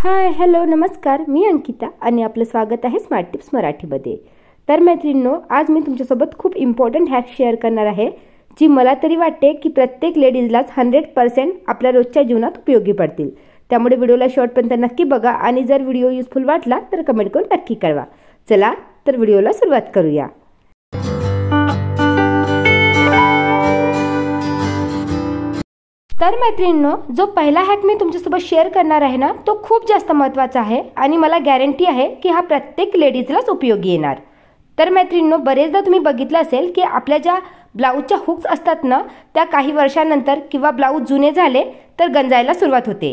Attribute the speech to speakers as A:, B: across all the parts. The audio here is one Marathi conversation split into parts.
A: हाय हॅलो नमस्कार, मी अंकिता आणि आपलं स्वागत आहे स्मार्ट टिप्स मराठीमध्ये। तर मैत्रिणींनो, आज मी तुमच्यासोबत खूप इम्पॉर्टंट हॅक शेअर करणार आहे, जी मला तरी वाटते की प्रत्येक लेडीजलाच 100% आपल्या रोजच्या जीवनात उपयोगी पडतील। त्यामुळे व्हिडिओला शेवटपर्यंत नक्की बघा आणि जर व्हिडिओ युजफुल वाटला तर कमेंट करून नक्की कळवा। चला तर व्हिडिओला सुरुवात करूया। तर मैत्रिणींनो, जो पहिला हॅक मी तुमच्यासोबत शेअर करणार आहे ना, तो खूप जास्त महत्त्वाचा आहे आणि मला गॅरंटी आहे की हा प्रत्येक लेडीजलाच उपयोगी येणार। तर मैत्रिणींनो, बरेचदा तुम्ही बघितलं असेल की आपल्या ज्या ब्लाऊजच्या हुक्स असतात ना, त्या काही वर्षांनंतर किंवा ब्लाऊज जुने झाले तर गंजायला सुरुवात होते।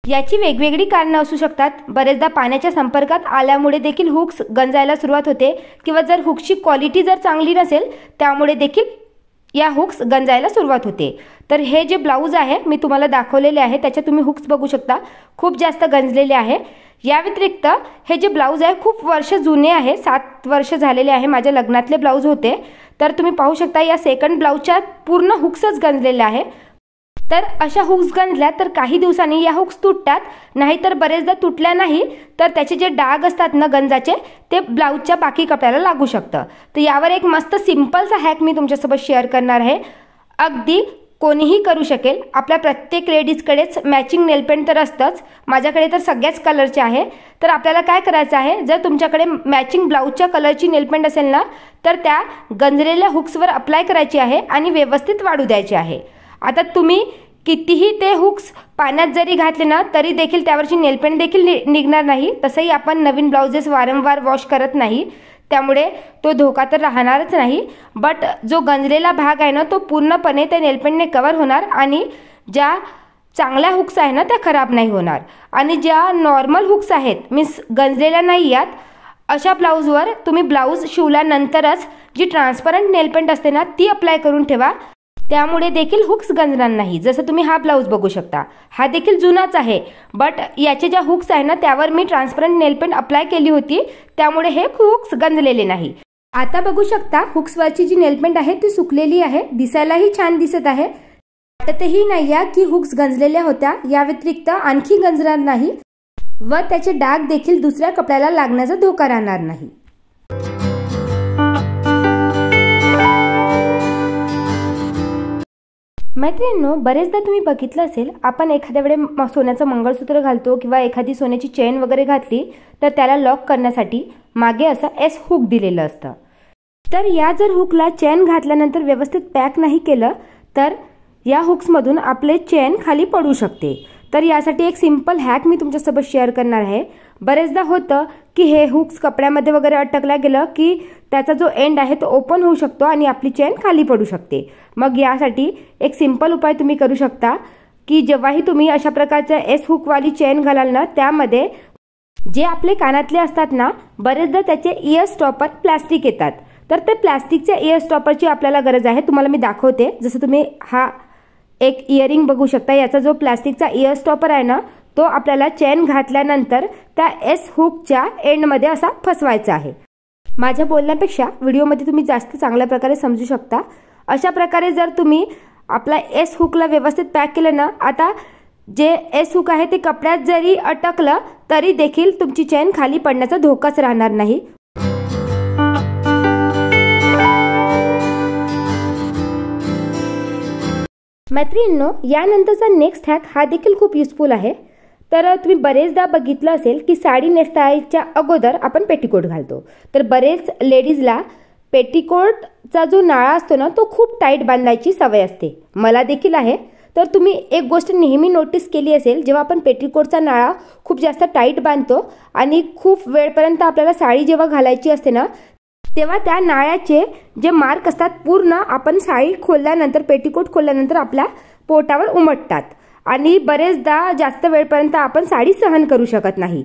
A: याची वेगवेगळी कारणं असू शकतात। बरेचदा पाण्याच्या संपर्कात आल्यामुळे देखील हुक्स गंजायला सुरुवात होते किंवा जर हुक्सची क्वालिटी जर चांगली नसेल त्यामुळे देखील या हुक्स गंजायला सुरुवात होते। तर हे जे ब्लाऊज आहे मी तुम्हाला दाखवलेले आहे, त्याचे तुम्ही हुक्स बघू शकता, खूप जास्त गंजलेले आहे। या व्यतिरिक्त हे जे ब्लाऊज आहे खूप वर्ष जुने आहे, 7 वर्ष झालेले आहे, माझ्या लग्नातले ब्लाऊज होते। तर तुम्ही पाहू शकता या सेकंड ब्लाऊजच्या पूर्ण हुक्सच गंजलेले आहे। तर अशा हुक्स गंजल्या तर काही दिवसांनी या हुक्स तुटतात, नाहीतर बरेचदा तुटल्या नाही तर त्याचे जे डाग असतात ना गंजाचे, ते ब्लाऊजच्या बाकी कपड्याला लागू शकतं। तर यावर एक मस्त सिंपलचा हॅक मी तुमच्यासोबत शेअर करणार आहे। अगदी कोणीही करू शकेल। आपल्या प्रत्येक लेडीजकडेच मॅचिंग नेलपेंट तर असतंच, माझ्याकडे तर सगळ्याच कलरचे आहे। तर आपल्याला काय करायचं आहे, जर तुमच्याकडे मॅचिंग ब्लाऊजच्या कलरची नेलपेंट असेल ना, तर त्या गंजलेल्या हुक्सवर अप्लाय करायची आहे आणि व्यवस्थित वाढू द्यायची आहे। आता तुम्ही कितीही ते हुक्स पाण्यात जरी घातले ना तरी देखील त्यावरची नेलपेंट देखील निघणार नाही। तसंही आपण नवीन ब्लाउजेस वारंवार वॉश करत नाही, त्यामुळे तो धोका तर राहणारच नाही। बट जो गंजलेला भाग आहे ना, तो पूर्णपणे त्या नेलपेंटने कव्हर होणार आणि ज्या चांगल्या हुक्स आहे ना त्या खराब नाही होणार। आणि ज्या नॉर्मल हुक्स आहेत, मीन्स गंजलेल्या नाही आहेत, अशा ब्लाऊजवर तुम्ही ब्लाऊज शिवल्यानंतरच जी ट्रान्सपरंट नेलपेंट असते ना ती अप्लाय करून ठेवा, त्यामुळे देखील हुक्स गंजणार नाही। जसं तुम्ही हा ब्लाऊज बघू शकता, हा देखील जुनाच आहे, बट याचे ज्या हुक्स आहे ना त्यावर मी ट्रान्सपरंट नेलपेंट अप्लाय केली होती, त्यामुळे हे हुक्स गंजलेले नाही। आता बघू शकता हुक्सवरची जी नेलपेंट आहे ती सुकलेली आहे, दिसायलाही छान दिसत आहे, वाटतही नाहीये की हुक्स गंजलेल्या होत्या। या व्यतिरिक्त आणखी गंजणार नाही व त्याचे डाग देखील दुसऱ्या कपड्याला लागण्याचा धोका राहणार नाही। मैत्रिणींनो, बरेचदा तुम्ही बघितलं असेल, आपण एखाद्या वेळे सोन्याचं मंगळसूत्र घालतो किंवा एखादी सोन्याची चेन वगैरे घातली तर त्याला लॉक करण्यासाठी मागे असं एस हुक दिलेलं असतं। तर या जर हुकला चेन घातल्यानंतर व्यवस्थित पॅक नाही केलं तर या हुक्समधून आपले चेन खाली पडू शकते। तर यासाठी एक सिंपल हॅक मी तुमच्यासोबत शेअर करणार आहे। बरेचदा होतं की हे हुक्स कपड्यामध्ये वगैरे अटकल्या गेलं की त्याचा जो एंड आहे तो ओपन होऊ शकतो आणि आपली चेन खाली पडू शकते। मग यासाठी एक सिंपल उपाय तुम्ही करू शकता की जेव्हाही तुम्ही अशा प्रकारच्या एस हुकवाली चेन घालाल ना, त्यामध्ये जे आपले कानातले असतात ना, बरेचदा त्याचे इयर स्टॉपर प्लास्टिक येतात। तर ते प्लास्टिकच्या इयर स्टॉपरची आपल्याला गरज आहे। तुम्हाला मी दाखवते, जसं तुम्ही हा एक इयरिंग बघू शकता, याचा जो प्लास्टिकचा इयर स्टॉपर आहे ना, तो आपल्याला चेन घातल्यानंतर त्या एस हुकच्या एंडमध्ये असा फसवायचा आहे। माझ्या बोलण्यापेक्षा व्हिडिओमध्ये तुम्ही जास्त चांगल्या प्रकारे समजू शकता। अशा प्रकारे जर तुम्ही आपला एस हुकला व्यवस्थित पॅक केलं ना, आता जे एस हुक आहे ते कपड्यात जरी अटकलं तरी देखील तुमची चेन खाली पडण्याचा धोकाच राहणार नाही। मैत्रिणींनो, यानंतरचा नेक्स्ट हॅक हा देखील खूप युजफुल आहे। तर तुम्ही बरेचदा बघितलं असेल की साडी नेसण्याच्या अगोदर आपण पेटीकोट घालतो। तर बरेच लेडीजला पेटीकोटचा जो नाळा असतो ना तो खूप टाईट बांधायची सवय असते, मला देखील आहे। तर तुम्ही एक गोष्ट नेहमी नोटीस केली असेल, जेव्हा आपण पेटीकोटचा नाळा खूप जास्त टाईट बांधतो आणि खूप वेळपर्यंत आपल्याला साडी जेव्हा घालायची असते ना, तेव्हा त्या नाळ्याचे जे मार्क असतात पूर्ण आपण साडी खोलल्यानंतर, पेटीकोट खोलल्यानंतर आपल्या पोटावर उमटतात आणि बरेचदा जास्त वेळपर्यंत आपण साडी सहन करू शकत नाही।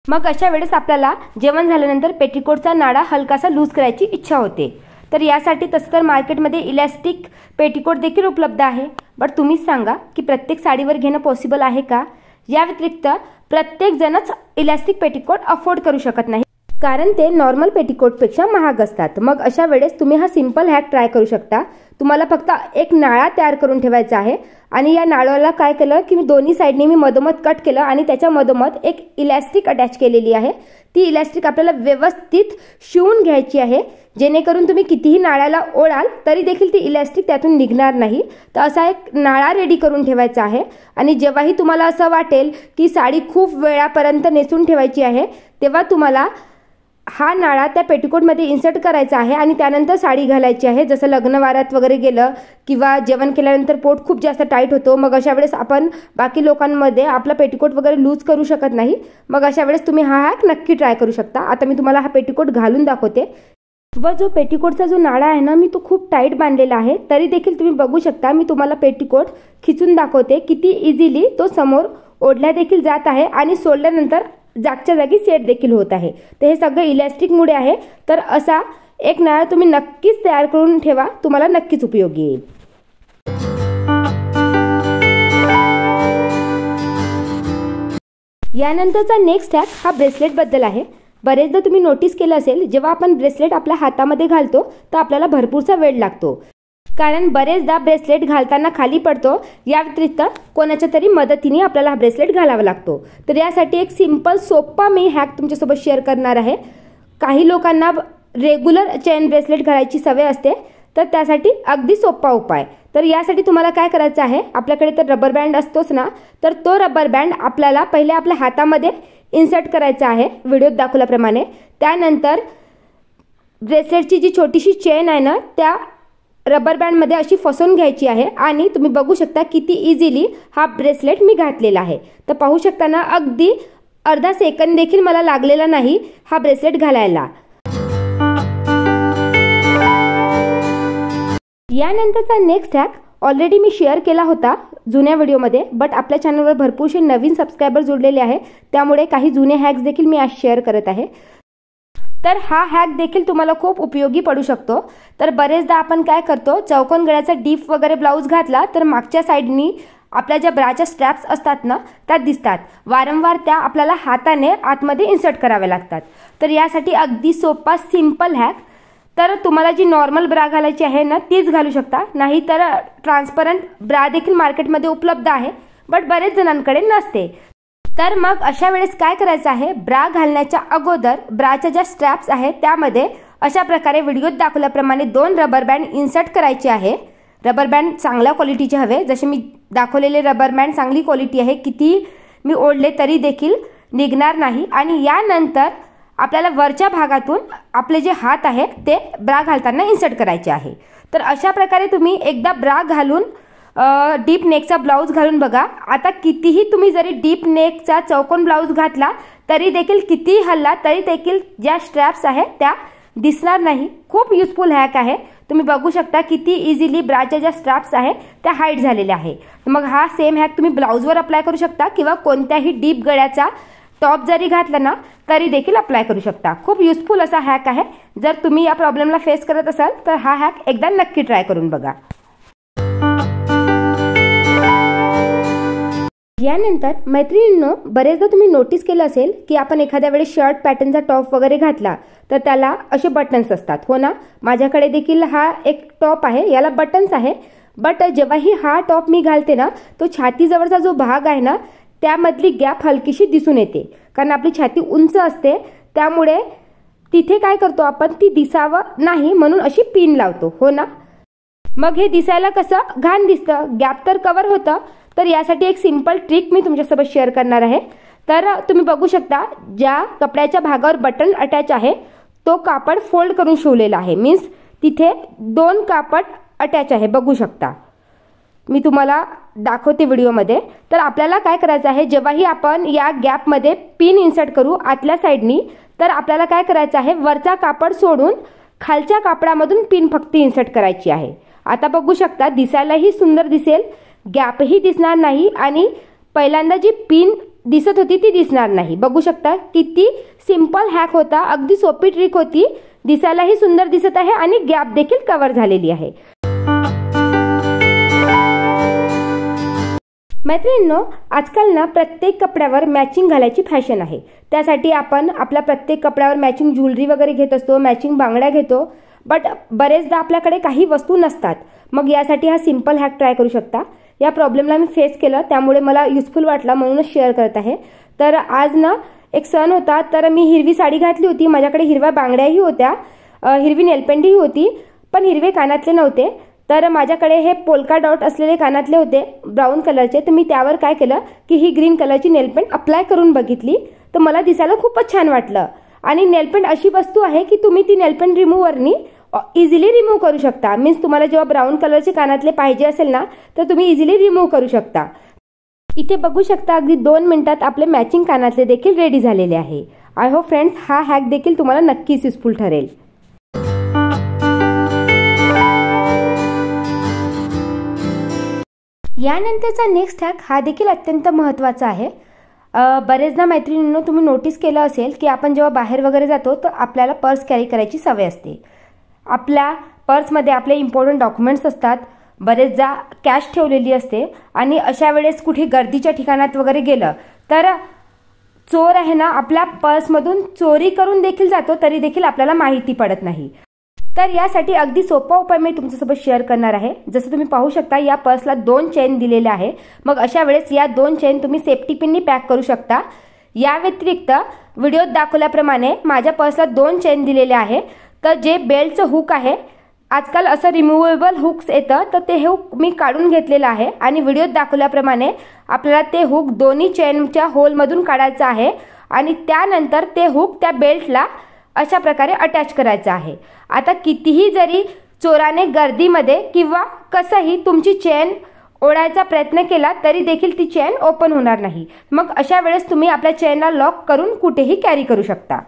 A: मग अशा वेळेस आपल्याला जेवण झाल्यानंतर पेटीकोटचा नाळा हलकासा लूज करायची इच्छा होते। तर यासाठी तसं तर मार्केटमध्ये इलॅस्टिक पेटीकोट देखील उपलब्ध आहे, बट तुम्हीच सांगा की प्रत्येक साडीवर घेणं पॉसिबल आहे का? या व्यतिरिक्त प्रत्येक जणच इलॅस्टिक पेटीकोट अफोर्ड करू शकत नाही, कारण ते नॉर्मल पेटिकोटपेक्षा महाग असतात। मग अशा वेळेस तुम्ही हा सिंपल हॅक ट्राय करू शकता। तुम्हाला फक्त एक नाळा तयार करून ठेवायचा आहे आणि या नाळाला काय केलं की मी दोन्ही साइडनी मी मधोमध कट केलं आणि त्याच्या मधोमध एक इलास्टिक अटॅच केलेली आहे। ती इलास्टिक आपल्याला व्यवस्थित शिवून घ्यायची आहे, जेणेकरून तुम्ही कितीही नाळ्याला ओढाल तरी देखील ती इलास्टिक त्यातून निघणार नाही। तर असा एक नाळा रेडी करून ठेवायचा आहे आणि जेव्हाही तुम्हाला असं वाटेल की साडी खूप वेळापर्यंत नेसून ठेवायची आहे, तेव्हा तुम्हाला हा नाळा त्या पेटिकोटमध्ये इन्सर्ट करायचा आहे आणि त्यानंतर साडी घालायची आहे। जसं लग्नवारात वगैरे गेलं किंवा जेवण केल्यानंतर पोट खूप जास्त टाईट होतो, मग अशा वेळेस आपण बाकी लोकांमध्ये आपला पेटिकोट वगैरे लूज करू शकत नाही। मग अशा वेळेस तुम्ही हा हॅक नक्की ट्राय करू शकता। आता मी तुम्हाला हा पेटिकोट घालून दाखवते व जो पेटिकोटचा जो नाळा आहे ना, मी तो खूप टाईट बांधलेला आहे, तरी देखील तुम्ही बघू शकता मी तुम्हाला पेटिकोट खिचून दाखवते किती इझिली तो समोर ओढल्या देखील जात आहे आणि सोडल्यानंतर जागच्या जागी सेट देखील होत आहे। तर हे सगळं इलास्टिकमुळे आहे। तर असा एक नाळा तुम्ही नक्कीच तयार करून ठेवा, तुम्हाला नक्कीच उपयोगी येईल। यानंतरचा नेक्स्ट हॅक हा ब्रेसलेट बद्दल आहे। बरेचदा तुम्ही नोटीस केलं असेल, जेव्हा आपण ब्रेसलेट आपल्या हातामध्ये घालतो तर आपल्याला भरपूरसा वेळ लागतो, कारण बरेचदा ब्रेसलेट घालताना खाली पडतो। या व्यतिरिक्त कोणाच्या तरी मदतीने आपल्याला हा ब्रेसलेट घालावा लागतो। तर यासाठी एक सिंपल सोपा मी हॅक तुमच्यासोबत शेअर करणार आहे। काही लोकांना रेग्युलर चेन ब्रेसलेट घालायची सवय असते, तर त्यासाठी अगदी सोपा उपाय। तर यासाठी तुम्हाला काय करायचं आहे, आपल्याकडे तर रबर बँड असतोच ना, तर तो रबर बँड आपल्याला पहिले आपल्या हातामध्ये इन्सर्ट करायचा आहे व्हिडिओत दाखवल्याप्रमाणे। त्यानंतर ब्रेसलेटची जी छोटीशी चेन आहे ना, त्या रबर बँडमध्ये अशी फसवून घ्यायची आहे आणि तुम्ही बघू शकता किती इझिली हा ब्रेसलेट मी घातलेला आहे। तर पाहू शकता ना, अगदी अर्धा सेकंद देखील मला लागलेला नाही हा ब्रेसलेट घालायला। यानंतरचा नेक्स्ट हॅक ऑलरेडी मी शेअर केला होता जुन्या व्हिडिओमध्ये, बट आपल्या चॅनलवर भरपूरसे नवीन सबस्क्रायबर जुळलेले आहे, त्यामुळे काही जुने हॅक्स देखील मी आज शेअर करत आहे। तर हा हॅक देखील तुम्हाला खूप उपयोगी पडू शकतो। तर बरेचदा आपण काय करतो, चौकोन गळ्याचा डीप वगैरे ब्लाऊज घातला तर मागच्या साईडनी आपल्या ज्या ब्राच्या स्ट्रॅप्स असतात ना, त्या दिसतात। वारंवार त्या आपल्याला हाताने आतमध्ये इन्सर्ट कराव्या लागतात। तर यासाठी अगदी सोपा सिंपल हॅक, तर तुम्हाला जी नॉर्मल ब्रा घालायची आहे ना, तीच घालू शकता, नाही तर ट्रान्सपरंट ब्रा देखील मार्केटमध्ये उपलब्ध आहे, बट बरेच जणांकडे नसते। तर मग अशा वेळेस काय करायचं आहे, ब्रा घालण्याच्या अगोदर ब्राच्या ज्या स्ट्रॅप्स आहेत त्यामध्ये अशा प्रकारे व्हिडिओत दाखवल्याप्रमाणे 2 रबर बँड इन्सर्ट करायचे आहे। रबर बँड चांगल्या क्वालिटीचे हवे, जसे मी दाखवलेले रबर बँड चांगली क्वालिटी आहे, किती मी ओढले तरी देखील निघणार नाही। आणि यानंतर आपल्याला वरच्या भागातून आपले जे हात आहेत ते ब्रा घालताना इन्सर्ट करायचे आहे। तर अशा प्रकारे तुम्ही एकदा ब्रा घालून डीप नेकचा ब्लाऊज घालून बघा। आता कितीही तुम्ही जरी डीप नेकचा चौकोन ब्लाऊज घातला तरी देखील, कितीही हल्ला तरी देखील ज्या स्ट्रॅप्स आहेत त्या दिसणार नाही। खूप युजफुल हॅक आहे। तुम्ही बघू शकता किती इझिली ब्राच्या ज्या स्ट्रॅप्स आहेत त्या हाईड झालेल्या आहे। मग हा सेम हॅक तुम्ही ब्लाऊजवर अप्लाय करू शकता किंवा कोणत्याही डीप गळ्याचा टॉप जरी घातला ना तरी देखील अप्लाय करू शकता। खूप युजफुल असा हॅक आहे। जर तुम्ही या प्रॉब्लेमला फेस करत असाल तर हा हॅक एकदा नक्की ट्राय करून बघा। यानंतर मैत्रिणींनो, बरेचदा तुम्ही नोटीस केलं असेल की आपण एखाद्या वेळेस शर्ट पॅटर्नचा टॉप वगैरे घातला तर त्याला असे बटन्स असतात, हो ना। माझ्याकडे देखील हा एक टॉप आहे, याला बटन्स आहे, बट जेव्हाही हा टॉप मी घालते ना, तो छातीजवळचा जो भाग आहे ना त्यामधली गॅप हलकीशी दिसून येते, कारण आपली छाती उंच असते, त्यामुळे तिथे काय करतो आपण, ती दिसावं नाही म्हणून अशी पिन लावतो, हो ना। मग हे दिसायला कसं घाण दिसतं, गॅप तर कव्हर होतं। तर यासाठी एक सिंपल ट्रिक मी तुमच्यासोबत शेअर करणार आहे। तर तुम्ही बघू शकता, ज्या कपड्याच्या भागावर बटन अटॅच आहे तो कापड फोल्ड करून शिवलेला आहे, मीन्स तिथे 2 कापड अटॅच आहे, बघू शकता। मी तुम्हाला दाखवते व्हिडिओमध्ये। तर आपल्याला काय करायचं आहे, जेव्हाही आपण या गॅपमध्ये पिन इन्सर्ट करू आतल्या साईडनी, तर आपल्याला काय करायचं आहे, वरचा कापड सोडून खालच्या कापडामधून पिन फक्त इन्सर्ट करायची आहे। आता बघू शकता, दिसायलाही सुंदर दिसेल, गॅपही दिसणार नाही आणि पहिल्यांदा जी पिन दिसत होती ती दिसणार नाही। बघू शकता किती सिंपल हॅक होता, अगदी सोपी ट्रिक होती, दिसायलाही सुंदर दिसत आहे आणि गॅप देखील कव्हर झालेली आहे। मैत्रिणींनो, आजकाल ना प्रत्येक कपड्यावर मॅचिंग घालायची फॅशन आहे। त्यासाठी आपण आपल्या प्रत्येक कपड्यावर मॅचिंग ज्वेलरी वगैरे घेत असतो, मॅचिंग बांगड्या घेतो, बट बरेचदा आपल्याकडे काही वस्तू नसतात। मग यासाठी हा सिंपल हॅक ट्राय करू शकता। या प्रॉब्लेमला मी फेस केलं, त्यामुळे मला युजफुल वाटला म्हणूनच शेअर करत आहे। तर आज ना एक सण होता, तर मी हिरवी साडी घातली होती, माझ्याकडे हिरव्या बांगड्याही होत्या, हिरवी नेलपेंडही होती, पण हिरवे कानातले नव्हते। तर माझ्याकडे हे पोल्का डॉट असलेले कानातले होते ब्राऊन कलरचे। तर मी त्यावर काय केलं की ही ग्रीन कलरची नेलपेंट अप्लाय करून बघितली, तर मला दिसायला खूपच छान वाटलं। आणि नेलपेंट अशी वस्तू आहे की तुम्ही ती नेलपेंट रिमूव्हरनी इझिली रिमूव्ह करू शकता। मीन्स तुम्हाला जेव्हा ब्राऊन कलरचे कानातले पाहिजे असेल ना, तर तुम्ही इझिली रिमूव्ह करू शकता। इथे बघू शकता अगदी 2 मिनिटात आपले मॅचिंग कानातले देखील रेडी झालेले आहे। आय होप फ्रेंड्स हा हॅक देखील तुम्हाला नक्कीच युजफुल ठरेल। यानंतरचा नेक्स्ट हॅक हा देखील अत्यंत महत्त्वाचा आहे। बरेचदा मैत्रिणींनो, तुम्ही नोटीस केलं असेल की आपण जेव्हा बाहेर वगैरे जातो तर आपल्याला पर्स कॅरी करायची सवय असते। आपल्या पर्समध्ये आपले इम्पॉर्टंट डॉक्युमेंट्स असतात, बरेचदा कॅश ठेवलेली असते, आणि अशा वेळेस कुठे गर्दीच्या ठिकाणात वगैरे गेलं तर चोर आहे ना आपल्या पर्समधून चोरी करून देखील जातो, तरी देखील आपल्याला माहिती पडत नाही। तर यासाठी अगदी सोपा उपाय मी तुमच्यासोबत शेअर करणार आहे। जसं तुम्ही पाहू शकता या पर्सला 2 चेन दिलेले आहे। मग अशा वेळेस या 2 चेन तुम्ही सेफ्टी पिननी पॅक करू शकता। या व्यतिरिक्त व्हिडिओत दाखवल्याप्रमाणे माझ्या पर्सला 2 चेन दिलेले आहे। तर जे बेल्टचं हुक आहे, आजकाल असं रिमूव्हेबल हुक्स येतं, तर ते हुक मी काढून घेतलेलं आहे आणि व्हिडिओत दाखवल्याप्रमाणे आपल्याला ते हुक दोन्ही चेनच्या होलमधून काढायचं आहे आणि त्यानंतर ते हुक त्या बेल्टला अशा प्रकारे अटॅच करायचं आहे। आता कितीही जरी चोराने गर्दीमध्ये किंवा कसंही तुमची चेन ओढायचा प्रयत्न केला तरी देखील ती चेन ओपन होणार नाही। मग अशा वेळेस तुम्ही आपल्या चेनला लॉक करून कुठेही कॅरी करू शकता।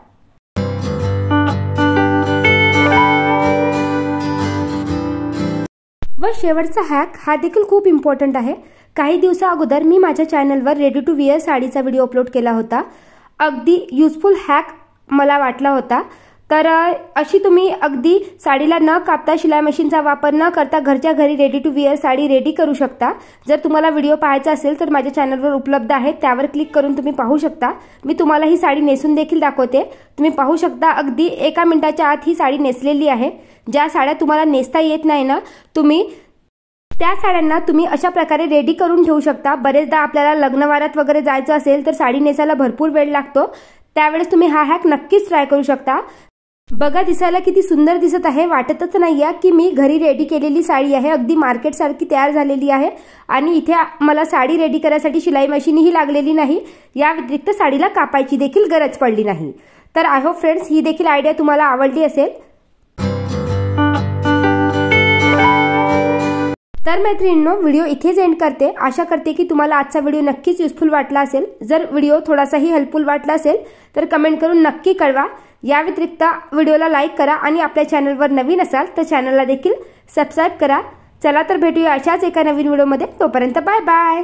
A: व शेवटचा हॅक हा देखील खूप इम्पॉर्टंट आहे। काही दिवसा अगोदर मी माझ्या चॅनलवर रेडी टू वेअर साडीचा व्हिडिओ अपलोड केला होता। अगदी युजफुल हॅक मला वाटला होता। तर अशी तुम्ही अगदी साडीला न कापता, शिलाई मशीनचा वापर न करता घरच्या घरी ready to wear sari ready करू शकता। जर तुम्हाला व्हिडिओ पाहायचा असेल तर माझ्या चॅनलवर उपलब्ध आहे, त्यावर क्लिक करून तुम्ही पाहू शकता। मी तुम्हाला ही साडी नेसून देखील दाखवते। तुम्ही पाहू शकता अगदी 1 मिनिटाच्या आत ही साडी नेसलेली आहे। ज्या साड्या तुम्हाला नेसता येत नाही ना, त्या साड्यांना तुम्ही अशा प्रकारे रेडी करून ठेवू शकता। बरेचदा आपल्याला लग्नवारात वगैरे जायचं असेल तर साडी नेसायला भरपूर वेळ लागतो, त्यावेळेस तुम्ही हा हॅक नक्कीच ट्राय करू शकता। बघा दिसायला किती सुंदर दिसत आहे, वाटतच नाहीये की मी घरी रेडी केलेली साडी आहे। अगदी मार्केट सारखी तयार झालेली आहे आणि इथे मला साडी रेडी करायसाठी शिलाई मशीनही लागलेली नाही। या व्यतिरिक्त साडीला कापायची देखील गरज पडली नाही। तर आय होप फ्रेंड्स ही देखील आयडिया तुम्हाला आवडली असेल। तर मैत्रिणींनो, व्हिडिओ इथेच एंड करते। आशा करते की तुम्हाला आजचा व्हिडिओ नक्कीच युजफुल वाटला असेल। जर व्हिडिओ थोडासाही हेल्पफुल वाटला असेल तर कमेंट करून नक्की कळवा। या व्यतिरिक्त व्हिडिओला लाईक करा आणि आपल्या चॅनलवर नवीन असाल तर चॅनलला देखील सबस्क्राईब करा। चला तर भेटूया अशाच एका नवीन व्हिडिओमध्ये। तोपर्यंत बाय बाय।